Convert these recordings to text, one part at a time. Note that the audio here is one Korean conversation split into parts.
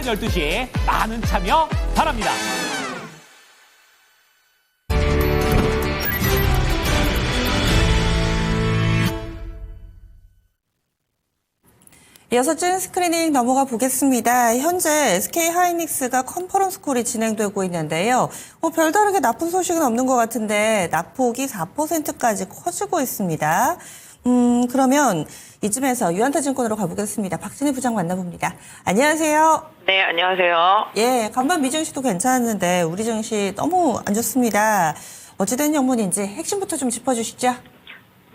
12시 많은 참여 바랍니다. 이어서 찐 스크리닝 넘어가 보겠습니다. 현재 SK 하이닉스가 컨퍼런스 콜이 진행되고 있는데요. 별다르게 나쁜 소식은 없는 것 같은데 낙폭이 4%까지 커지고 있습니다. 그러면 이쯤에서 유한타증권으로 가보겠습니다. 박진희 부장 만나봅니다. 안녕하세요. 네, 안녕하세요. 예, 간밤 미증시도 괜찮았는데 우리 증시 너무 안 좋습니다. 어찌된 영문인지 핵심부터 좀 짚어주시죠.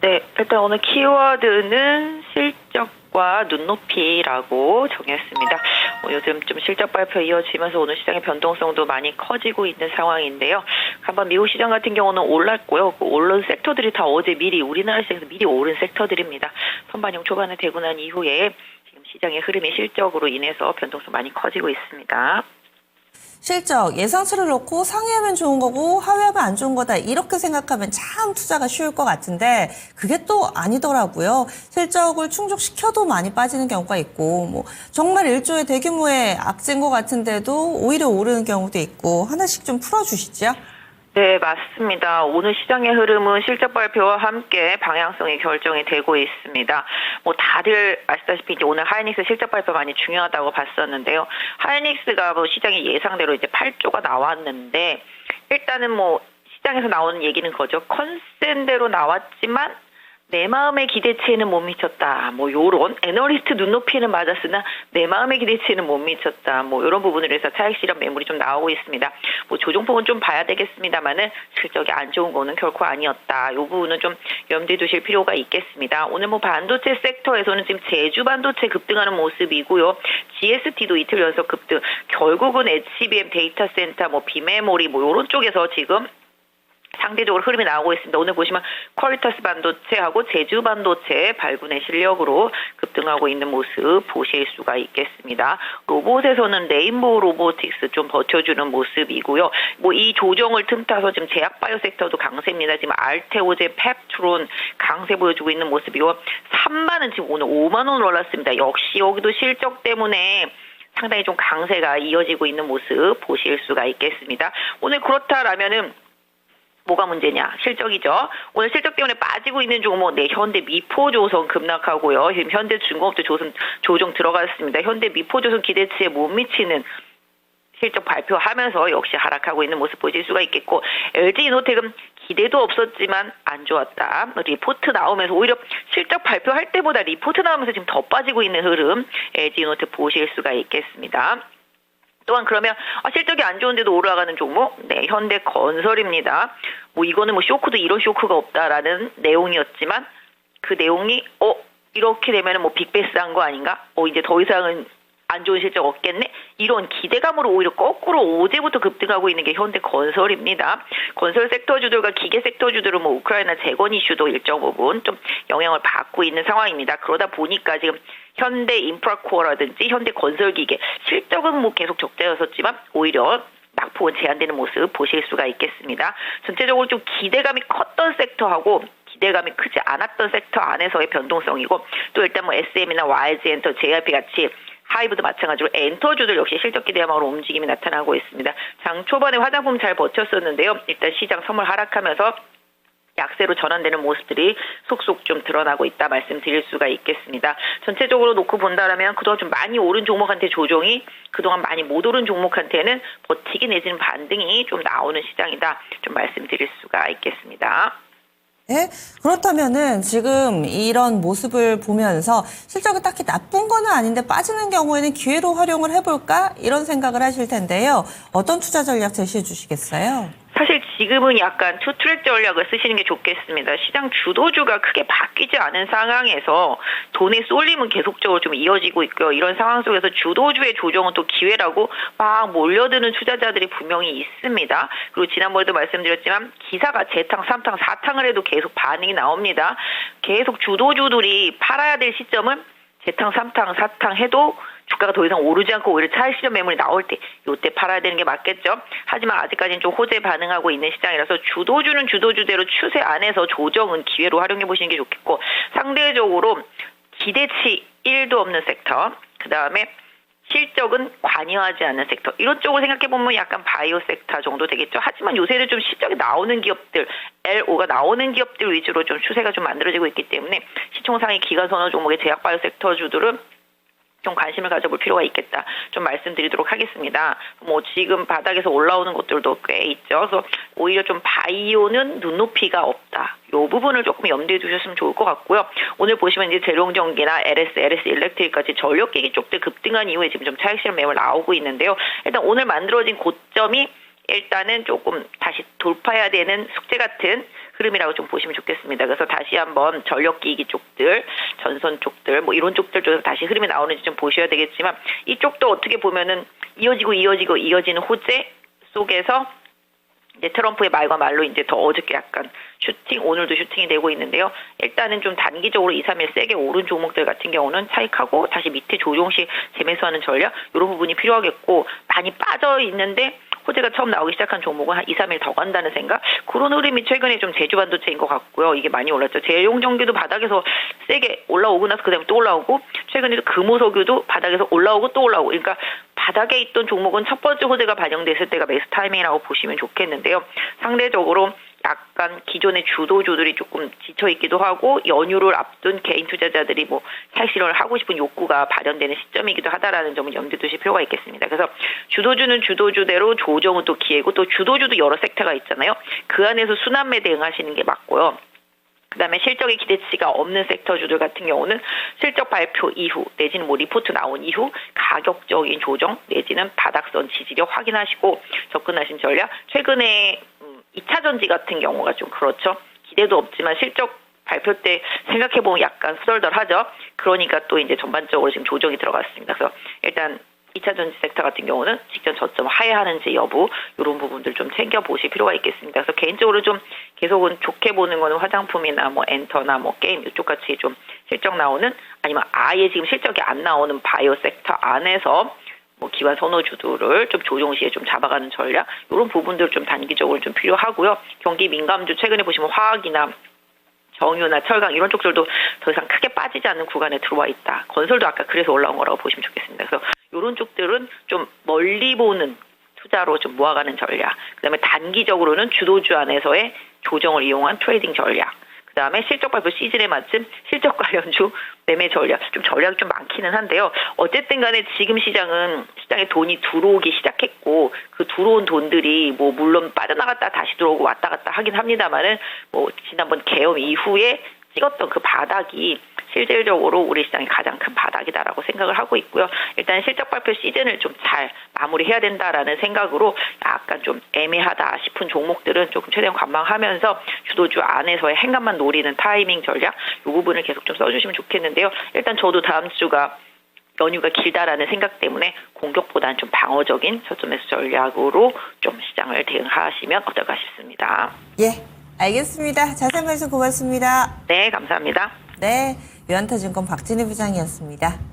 네, 일단 오늘 키워드는 실적과 눈높이라고 정했습니다. 요즘 좀 실적 발표 이어지면서 오늘 시장의 변동성도 많이 커지고 있는 상황인데요. 한번 미국 시장 같은 경우는 올랐고요. 그 오른 섹터들이 다 어제 미리 우리나라 시장에서 미리 오른 섹터들입니다. 선반영 초반에 되고 난 이후에 지금 시장의 흐름이 실적으로 인해서 변동성 많이 커지고 있습니다. 실적, 예상치를 놓고 상회하면 좋은 거고 하회하면 안 좋은 거다 이렇게 생각하면 참 투자가 쉬울 것 같은데 그게 또 아니더라고요. 실적을 충족시켜도 많이 빠지는 경우가 있고 정말 1조의 대규모의 악재인 것 같은데도 오히려 오르는 경우도 있고 하나씩 좀 풀어주시죠. 네, 맞습니다. 오늘 시장의 흐름은 실적 발표와 함께 방향성이 결정이 되고 있습니다. 다들 아시다시피 이제 오늘 하이닉스 실적 발표 많이 중요하다고 봤었는데요. 하이닉스가 시장의 예상대로 이제 8조가 나왔는데 일단은 시장에서 나오는 얘기는 거죠. 컨센대로 나왔지만 내 마음의 기대치에는 못 미쳤다. 요런 애널리스트 눈높이는 맞았으나 내 마음의 기대치에는 못 미쳤다. 이런 부분을 해서 차익 실현 매물이 좀 나오고 있습니다. 조정폭은 좀 봐야 되겠습니다만은 실적이 안 좋은 거는 결코 아니었다. 이 부분은 좀 염두에 두실 필요가 있겠습니다. 오늘 반도체 섹터에서는 지금 제주 반도체 급등하는 모습이고요. GST도 이틀 연속 급등. 결국은 HBM 데이터 센터, 비메모리 이런 쪽에서 지금 상대적으로 흐름이 나오고 있습니다. 오늘 보시면 퀄리터스 반도체하고 제주 반도체 발군의 실력으로 급등하고 있는 모습 보실 수가 있겠습니다. 로봇에서는 레인보우 로보틱스 좀 버텨주는 모습이고요. 이 조정을 틈타서 지금 제약바이오 섹터도 강세입니다. 지금 알테오제, 펩트론 강세 보여주고 있는 모습이고 3만은 지금 오늘 5만 원 올랐습니다. 역시 여기도 실적 때문에 상당히 좀 강세가 이어지고 있는 모습 보실 수가 있겠습니다. 오늘 그렇다라면은 뭐가 문제냐? 실적이죠. 오늘 실적 때문에 빠지고 있는 종목, 현대 미포조선 급락하고요. 지금 현대중공업도 조정 들어갔습니다. 현대 미포조선 기대치에 못 미치는 실적 발표하면서 역시 하락하고 있는 모습 보실 수가 있겠고, LG이노텍은 기대도 없었지만 안 좋았다. 리포트 나오면서 오히려 실적 발표할 때보다 리포트 나오면서 지금 더 빠지고 있는 흐름, LG이노텍 보실 수가 있겠습니다. 또한 그러면 실적이 안 좋은데도 올라가는 종목, 현대건설입니다. 이거는 쇼크도 이런 쇼크가 없다라는 내용이었지만 그 내용이 이렇게 되면은 빅베스한 거 아닌가? 이제 더 이상은 안 좋은 실적 없겠네? 이런 기대감으로 오히려 거꾸로 어제부터 급등하고 있는 게 현대건설입니다. 건설 섹터주들과 기계 섹터주들은 우크라이나 재건 이슈도 일정 부분 좀 영향을 받고 있는 상황입니다. 그러다 보니까 지금 현대인프라코어라든지 현대건설기계 실적은 계속 적자였었지만 오히려 낙폭은 제한되는 모습 보실 수가 있겠습니다. 전체적으로 좀 기대감이 컸던 섹터하고 기대감이 크지 않았던 섹터 안에서의 변동성이고 또 일단 SM이나 YG엔터, JYP 같이 하이브도 마찬가지로 엔터주들 역시 실적 기대감으로 움직임이 나타나고 있습니다. 장 초반에 화장품 잘 버텼었는데요. 일단 시장 선물 하락하면서 약세로 전환되는 모습들이 속속 좀 드러나고 있다 말씀드릴 수가 있겠습니다. 전체적으로 놓고 본다라면 그동안 좀 많이 오른 종목한테 조정이 그동안 많이 못 오른 종목한테는 버티기 내지는 반등이 좀 나오는 시장이다 좀 말씀드릴 수가 있겠습니다. 네? 그렇다면은 지금 이런 모습을 보면서 실적이 딱히 나쁜 건 아닌데 빠지는 경우에는 기회로 활용을 해볼까? 이런 생각을 하실 텐데요. 어떤 투자 전략 제시해 주시겠어요? 사실 지금은 약간 투트랙 전략을 쓰시는 게 좋겠습니다. 시장 주도주가 크게 바뀌지 않은 상황에서 돈의 쏠림은 계속적으로 좀 이어지고 있고요. 이런 상황 속에서 주도주의 조정은 또 기회라고 막 몰려드는 투자자들이 분명히 있습니다. 그리고 지난번에도 말씀드렸지만 기사가 재탕, 3탕, 4탕을 해도 계속 반응이 나옵니다. 계속 주도주들이 팔아야 될 시점은 재탕, 3탕, 4탕 해도 주가가 더 이상 오르지 않고 오히려 차익 실현 매물이 나올 때 이때 팔아야 되는 게 맞겠죠. 하지만 아직까지는 좀 호재 반응하고 있는 시장이라서 주도주는 주도주대로 추세 안에서 조정은 기회로 활용해 보시는 게 좋겠고 상대적으로 기대치 1도 없는 섹터, 그 다음에 실적은 관여하지 않는 섹터. 이런 쪽을 생각해보면 약간 바이오 섹터 정도 되겠죠. 하지만 요새는 좀 실적이 나오는 기업들, LO가 나오는 기업들 위주로 좀 추세가 좀 만들어지고 있기 때문에 시총상위 기관 선호 종목의 제약 바이오 섹터 주들은 좀 관심을 가져볼 필요가 있겠다. 좀 말씀드리도록 하겠습니다. 뭐 지금 바닥에서 올라오는 것들도 꽤 있죠. 그래서 오히려 좀 바이오는 눈높이가 없다. 이 부분을 조금 염두에 두셨으면 좋을 것 같고요. 오늘 보시면 이제 재룡전기나 LS 일렉트릭까지 전력기기 쪽들 급등한 이후에 지금 좀 차익 실현 매물 나오고 있는데요. 일단 오늘 만들어진 고점이 일단은 조금 다시 돌파해야 되는 숙제 같은 흐름이라고 좀 보시면 좋겠습니다. 그래서 다시 한번 전력기기 쪽들, 전선 쪽들, 뭐 이런 쪽들 쪽에서 다시 흐름이 나오는지 좀 보셔야 되겠지만 이쪽도 어떻게 보면은 이어지는 호재 속에서 이제 트럼프의 말과 말로 이제 더 어저께 약간 오늘도 슈팅이 되고 있는데요. 일단은 좀 단기적으로 2, 3일 세게 오른 종목들 같은 경우는 차익하고 다시 밑에 조정 시 재매수하는 전략 이런 부분이 필요하겠고 많이 빠져 있는데 호재가 처음 나오기 시작한 종목은 한 2, 3일 더 간다는 생각? 그런 흐름이 최근에 좀 제주반도체인 것 같고요. 이게 많이 올랐죠. 재용전기도 바닥에서 세게 올라오고 나서 그다음에 또 올라오고 최근에도 금호석유도 바닥에서 올라오고 또 올라오고 그러니까 바닥에 있던 종목은 첫 번째 호재가 반영됐을 때가 매수 타이밍이라고 보시면 좋겠는데요. 상대적으로 약간 기존의 주도주들이 조금 지쳐있기도 하고 연휴를 앞둔 개인 투자자들이 뭐 차익 실현을 하고 싶은 욕구가 발현되는 시점이기도 하다라는 점은 염두에 두실 필요가 있겠습니다. 그래서 주도주는 주도주대로 조정은 또 기회고 또 주도주도 여러 섹터가 있잖아요. 그 안에서 순환매 대응하시는 게 맞고요. 그다음에 실적의 기대치가 없는 섹터주들 같은 경우는 실적 발표 이후 내지는 뭐 리포트 나온 이후 가격적인 조정 내지는 바닥선 지지력 확인하시고 접근하신 전략. 최근에 2차 전지 같은 경우가 좀 그렇죠. 기대도 없지만 실적 발표 때 생각해보면 약간 후덜덜하죠. 그러니까 또 이제 전반적으로 지금 조정이 들어갔습니다. 그래서 일단 2차 전지 섹터 같은 경우는 직전 저점 하회하는지 여부 이런 부분들 좀 챙겨보실 필요가 있겠습니다. 그래서 개인적으로 좀 계속은 좋게 보는 거는 화장품이나 뭐 엔터나 뭐 게임 이쪽 같이 좀 실적 나오는 아니면 아예 지금 실적이 안 나오는 바이오 섹터 안에서 뭐 기관 선호주들을 좀 조정 시에 좀 잡아가는 전략 이런 부분들 좀 단기적으로 좀 필요하고요. 경기 민감주 최근에 보시면 화학이나 정유나 철강 이런 쪽들도 더 이상 크게 빠지지 않는 구간에 들어와 있다. 건설도 아까 그래서 올라온 거라고 보시면 좋겠습니다. 그래서 이런 쪽들은 좀 멀리 보는 투자로 좀 모아가는 전략. 그다음에 단기적으로는 주도주 안에서의 조정을 이용한 트레이딩 전략. 그다음에 실적 발표 시즌에 맞춘 실적 관련주 매매 전략. 좀 전략이 좀 많기는 한데요. 어쨌든 간에 지금 시장에 돈이 들어오기 시작했고 그 들어온 돈들이 뭐 물론 빠져나갔다 다시 들어오고 왔다 갔다 하긴 합니다만은 뭐 지난번 계엄 이후에 찍었던 그 바닥이 실질적으로 우리 시장이 가장 큰 바닥이다라고 생각을 하고 있고요. 일단 실적 발표 시즌을 좀 잘 마무리해야 된다라는 생각으로 약간 좀 애매하다 싶은 종목들은 조금 최대한 관망하면서 주도주 안에서의 행간만 노리는 타이밍 전략 이 부분을 계속 좀 써주시면 좋겠는데요. 일단 저도 다음 주가 연휴가 길다라는 생각 때문에 공격보다는 좀 방어적인 저점에서 전략으로 좀 시장을 대응하시면 어떨까 싶습니다. 예, 알겠습니다. 자세한 말씀 고맙습니다. 네, 감사합니다. 네, 유한타증권 박진희 부장이었습니다.